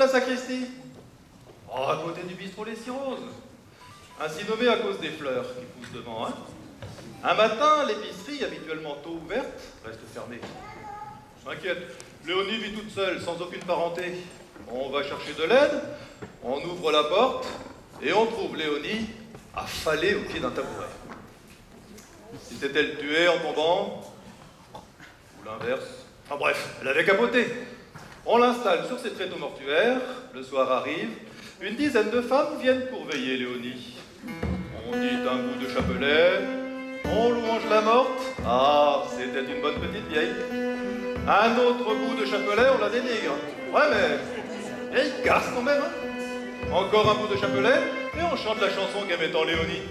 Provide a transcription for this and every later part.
la sacristie? Oh, à côté du bistrot Les Cirrhoses. Ainsi nommé à cause des fleurs qui poussent devant, hein. Un matin, l'épicerie, habituellement tôt ouverte, reste fermée. T'inquiète, Léonie vit toute seule, sans aucune parenté. On va chercher de l'aide, on ouvre la porte, et on trouve Léonie affalée au pied d'un tabouret. S'était-elle tuée en tombant? Ou l'inverse? Enfin bref, elle avait capoté. On l'installe sur ses tréteaux mortuaires, le soir arrive, une dizaine de femmes viennent pour veiller Léonie. On dit un bout de chapelet, on louange la morte. Ah, c'était une bonne petite vieille. Un autre bout de chapelet, on la dénigre. Ouais, mais vieille casse quand même, hein. Encore un bout de chapelet, et on chante la chanson qu'aimait tant Léonie.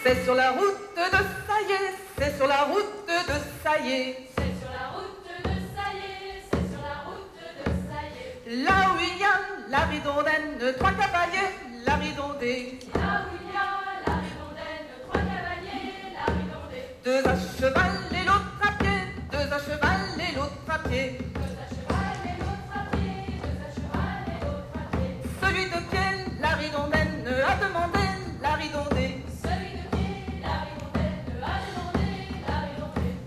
C'est sur la route de ça y est, c'est sur la route de ça y est. C'est sur la route de ça y est, c'est sur la route de ça y est. Là où il y a la ridondaine, trois cavaliers, la ridondée. Là où il y a la ridondaine, trois cavaliers, la ridondée. Deux à cheval et l'autre à pied, deux à cheval et l'autre à pied. Deux à cheval et l'autre à pied, deux à cheval et l'autre à pied. Celui de pied, la ridondaine, a demandé la ridondée.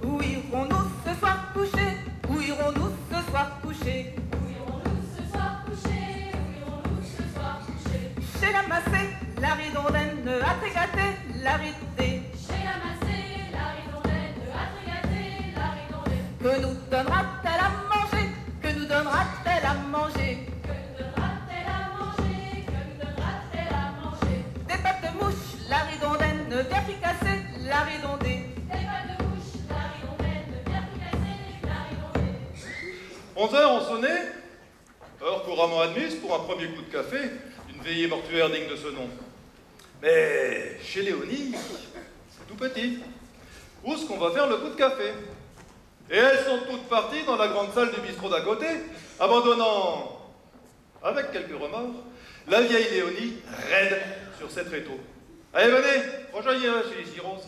Où irons-nous ce soir coucher? Où irons-nous ce soir coucher? Où irons-nous ce soir coucher? Où irons-nous ce soir coucher? Chez la Massée, la ridondaine a gâté la ridée. Chez la Massée, la ridondaine a gâté la ridondée. Que nous donnera-t-elle à manger? Que nous donnera-t-elle à manger? Que nous donnera-t-elle à manger? Que nous donnera-t-elle à manger? Des pattes de mouche, la ridondaine vient fricasser la ridondée. 11 heures ont sonné, heure couramment admise pour un premier coup de café, une veillée mortuaire digne de ce nom. Mais chez Léonie, c'est tout petit. Où est-ce qu'on va faire le coup de café? Et elles sont toutes parties dans la grande salle du bistrot d'à côté, abandonnant, avec quelques remords, la vieille Léonie raide sur ses tréteaux. Allez, venez, rejoignez chez les Cirrhoses.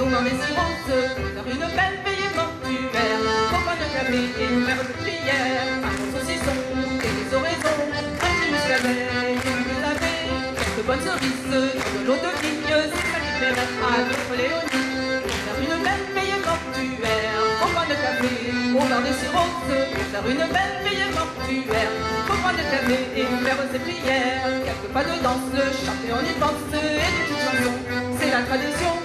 Dans les Cirrhoses, faire une belle veillée mortuaire, pour prendre un café et faire une prière, un bon saucisson et des oraisons, un petit muscadet, vous avez quelques bonnes cerises, de l'eau de vigne, c'est ça qui plairait à notre Léonie. Faire une belle veillée mortuaire, pour prendre un café, au bar des Cirrhoses, faire une belle veillée mortuaire, pour prendre un café et faire ses prières, quelques pas de danse, chanter on y pense, et des petites chansons, c'est la tradition.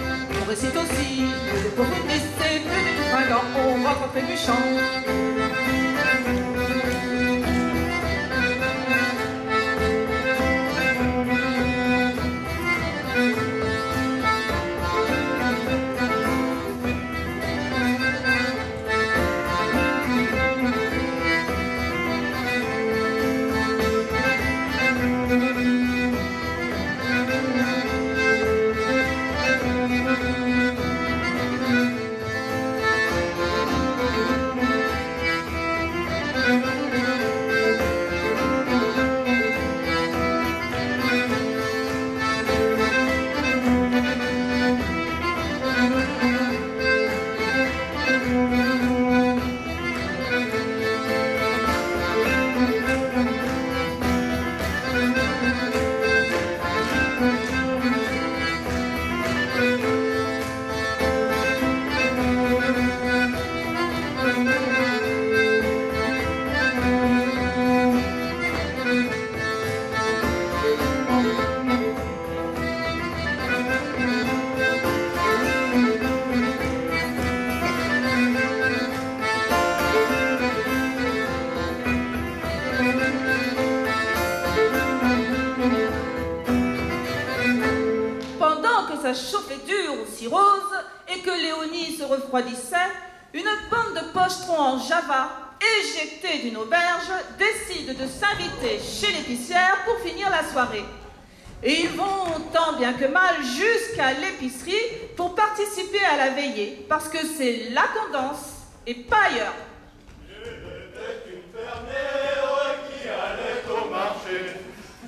On récite aussi des pauvres blessés, plus des tout fringants, on rencontre du chant. ça chauffait dur aux cirrhoses et que Léonie se refroidissait, une bande de pochetrons en Java, éjectés d'une auberge, décide de s'inviter chez l'épicière pour finir la soirée. Et ils vont tant bien que mal jusqu'à l'épicerie pour participer à la veillée, parce que c'est là qu'on danse et pas ailleurs. Il était une fermière qui allait au marché.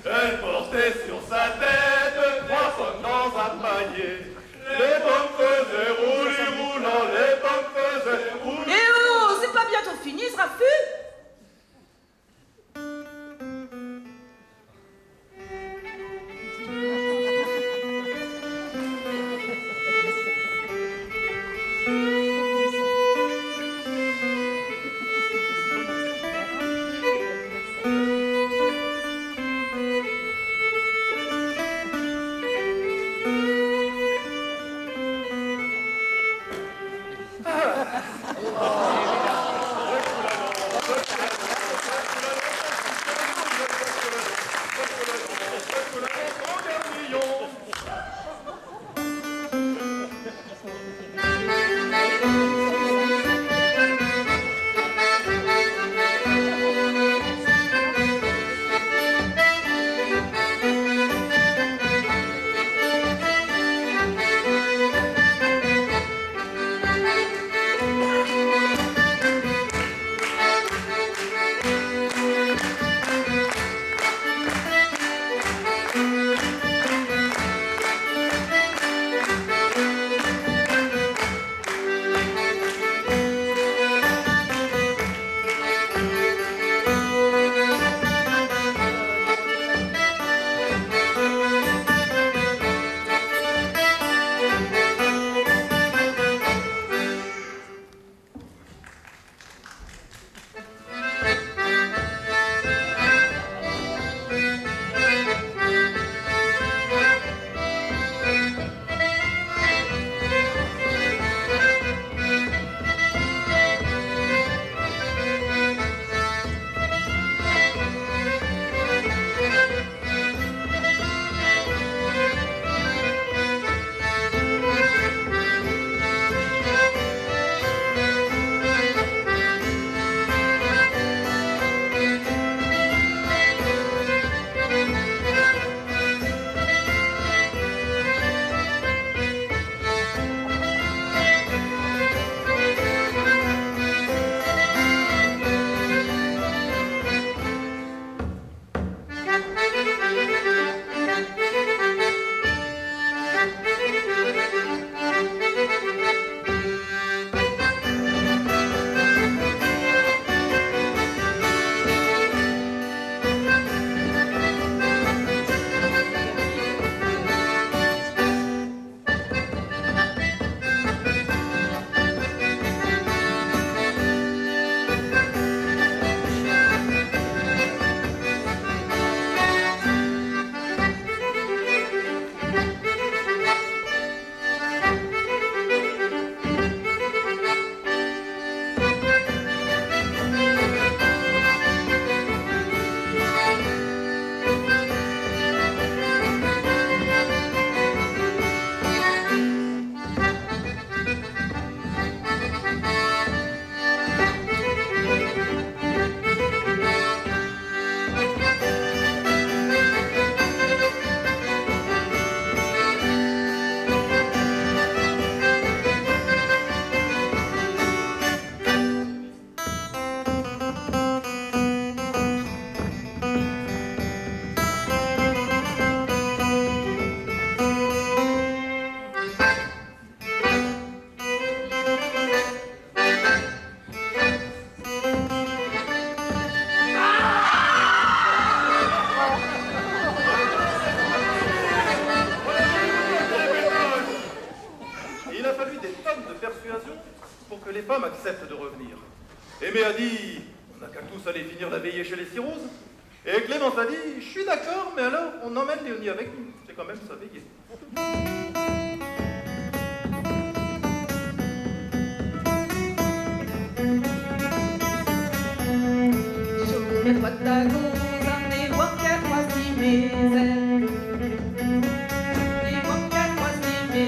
Elle portait sur sa tête 3 pommes dans un panier. Les pommes faisaient rouler, roulant, les pommes faisaient rouler. Eh oh, c'est pas bientôt fini ce raffut? femmes acceptent de revenir. Aimé a dit, on n'a qu'à tous aller finir la veillée chez les cirrhoses. Et Clémence a dit, je suis d'accord, mais alors on emmène Léonie avec nous. C'est quand même sa veillée. Je me vois ta gauze, et vois qu'elle croise mes ailes. Et vois qu'elle croise mes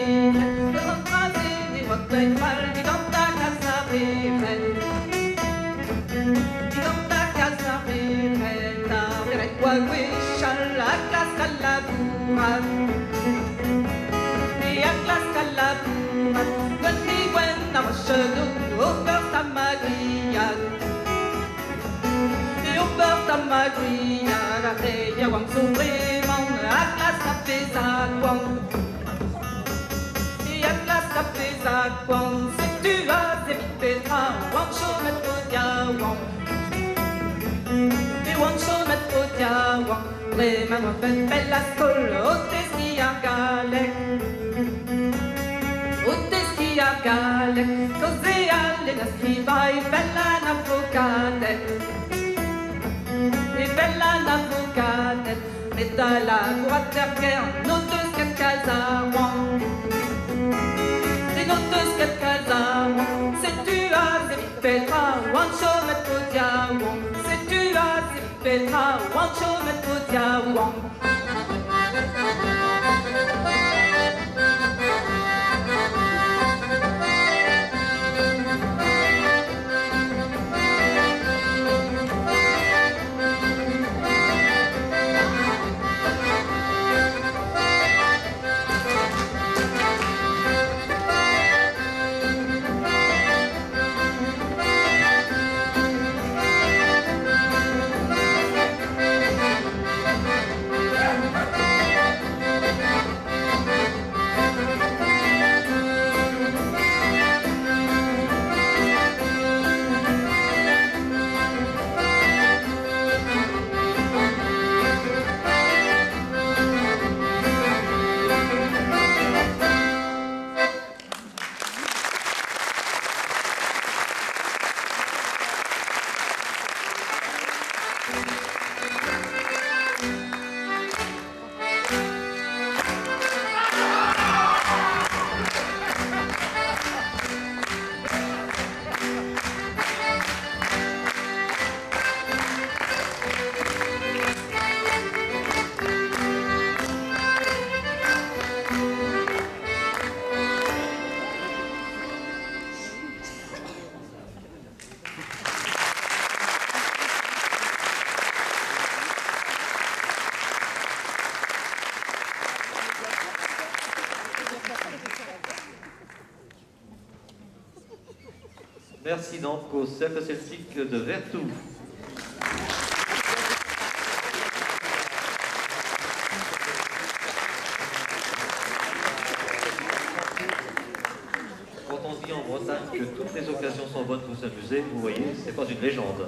maguisha la casca la buma ya casca la buma Gwenny gwen na machado oberta magria oberta magria la reya wang supremon a casca pesa kwang ya casca pesa kwang si tu as évité tra wang chomet podia wang Wang chomet podia wang Bremen wa fen bella skol Oteski a galek Oteski a galek Così alle la scrivai bella n'avvocate E bella n'avvocate Metta la guardia Noteski a casa wang E noteski a casa wang Se tu as évité tra Wang chomet podia wang Se tu as évité tra Wang chomet podia wang Merci donc au Cercle Celtique de Vertou. Quand on dit en Bretagne que toutes les occasions sont bonnes pour s'amuser, vous voyez, c'est pas une légende.